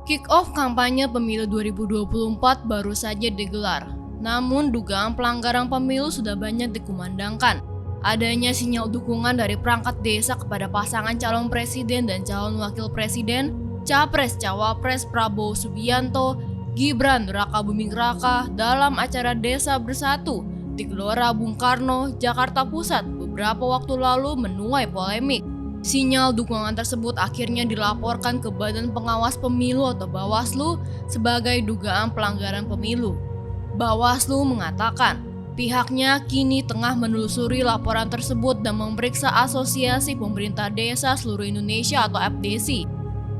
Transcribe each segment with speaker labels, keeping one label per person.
Speaker 1: Kick-off kampanye pemilu 2024 baru saja digelar. Namun dugaan pelanggaran pemilu sudah banyak dikumandangkan. Adanya sinyal dukungan dari perangkat desa kepada pasangan calon presiden dan calon wakil presiden, Capres-Cawapres Prabowo Subianto, Gibran Rakabuming Raka dalam acara Desa Bersatu di Gelora Bung Karno, Jakarta Pusat beberapa waktu lalu menuai polemik. Sinyal dukungan tersebut akhirnya dilaporkan ke Badan Pengawas Pemilu atau Bawaslu sebagai dugaan pelanggaran pemilu. Bawaslu mengatakan pihaknya kini tengah menelusuri laporan tersebut dan memeriksa Asosiasi Pemerintah Desa Seluruh Indonesia atau APDESI.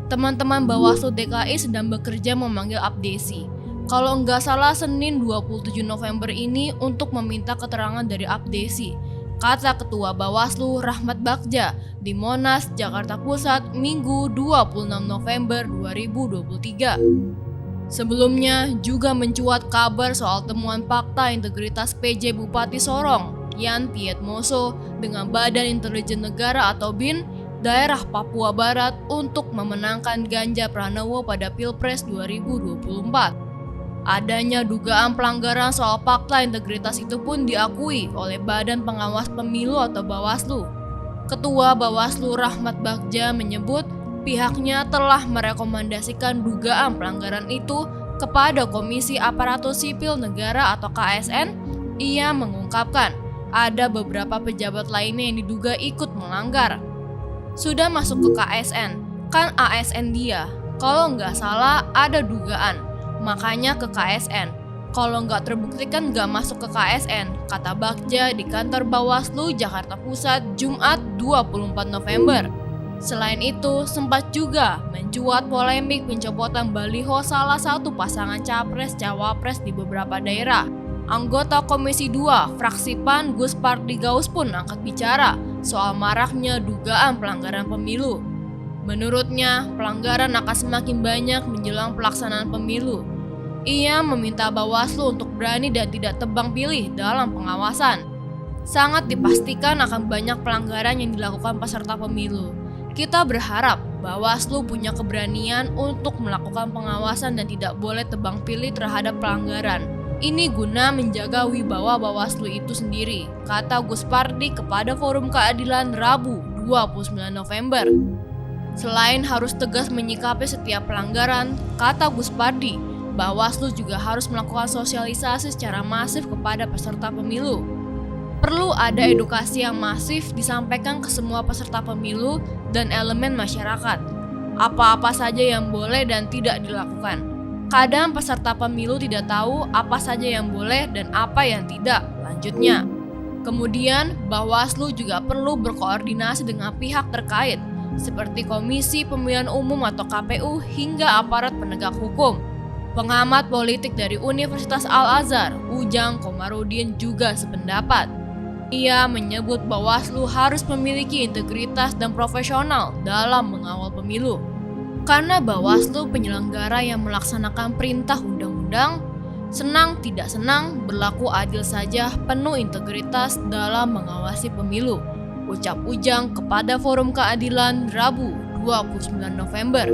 Speaker 1: Teman-teman Bawaslu DKI sedang bekerja memanggil APDESI. Kalau nggak salah Senin 27 November ini untuk meminta keterangan dari APDESI, kata Ketua Bawaslu Rahmat Bagja di Monas, Jakarta Pusat, Minggu 26 November 2023. Sebelumnya juga mencuat kabar soal temuan fakta integritas PJ Bupati Sorong, Yan Pietmoso, dengan Badan Intelijen Negara atau BIN, daerah Papua Barat untuk memenangkan Ganjar Pranowo pada Pilpres 2024. Adanya dugaan pelanggaran soal fakta integritas itu pun diakui oleh Badan Pengawas Pemilu atau Bawaslu. Ketua Bawaslu Rahmat Bagja menyebut pihaknya telah merekomendasikan dugaan pelanggaran itu kepada Komisi Aparatur Sipil Negara atau KSN. Ia mengungkapkan ada beberapa pejabat lainnya yang diduga ikut melanggar. Sudah masuk ke KSN, kan ASN dia. Kalau nggak salah ada dugaan. Makanya ke KSN. Kalau nggak terbukti kan nggak masuk ke KSN, kata Bagja di kantor Bawaslu Jakarta Pusat Jumat 24 November. Selain itu, sempat juga mencuat polemik pencopotan baliho salah satu pasangan Capres-Cawapres di beberapa daerah. Anggota Komisi 2 fraksi PAN Gus Pardigaus pun angkat bicara soal maraknya dugaan pelanggaran pemilu. Menurutnya, pelanggaran akan semakin banyak menjelang pelaksanaan pemilu. Ia meminta Bawaslu untuk berani dan tidak tebang pilih dalam pengawasan. Sangat dipastikan akan banyak pelanggaran yang dilakukan peserta pemilu. Kita berharap Bawaslu punya keberanian untuk melakukan pengawasan dan tidak boleh tebang pilih terhadap pelanggaran. Ini guna menjaga wibawa Bawaslu itu sendiri, kata Gus Pardi kepada Forum Keadilan Rabu 29 November. Selain harus tegas menyikapi setiap pelanggaran, kata Gus Pardi, Bawaslu juga harus melakukan sosialisasi secara masif kepada peserta pemilu. Perlu ada edukasi yang masif disampaikan ke semua peserta pemilu dan elemen masyarakat. Apa-apa saja yang boleh dan tidak dilakukan. Kadang peserta pemilu tidak tahu apa saja yang boleh dan apa yang tidak, lanjutnya. Kemudian, Bawaslu juga perlu berkoordinasi dengan pihak terkait, seperti Komisi Pemilihan Umum atau KPU hingga aparat penegak hukum. Pengamat politik dari Universitas Al-Azhar, Ujang Komarudin juga sependapat. Ia menyebut Bawaslu harus memiliki integritas dan profesional dalam mengawal pemilu. Karena Bawaslu penyelenggara yang melaksanakan perintah undang-undang, senang tidak senang berlaku adil saja, penuh integritas dalam mengawasi pemilu, ucap Ujang kepada Forum Keadilan Rabu 29 November.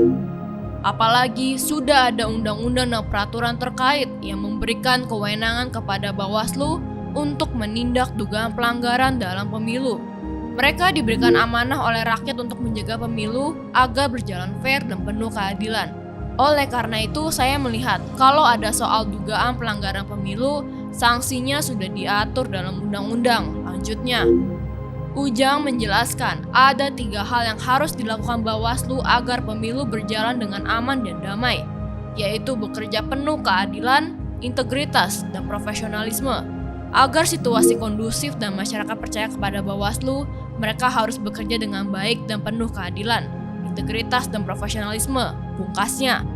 Speaker 1: Apalagi sudah ada undang-undang dan peraturan terkait yang memberikan kewenangan kepada Bawaslu untuk menindak dugaan pelanggaran dalam pemilu. Mereka diberikan amanah oleh rakyat untuk menjaga pemilu agar berjalan fair dan penuh keadilan. Oleh karena itu, saya melihat kalau ada soal dugaan pelanggaran pemilu, sanksinya sudah diatur dalam undang-undang, lanjutnya. Ujang menjelaskan ada 3 hal yang harus dilakukan Bawaslu agar pemilu berjalan dengan aman dan damai, yaitu bekerja penuh keadilan, integritas, dan profesionalisme. Agar situasi kondusif dan masyarakat percaya kepada Bawaslu, mereka harus bekerja dengan baik dan penuh keadilan, integritas, dan profesionalisme, pungkasnya.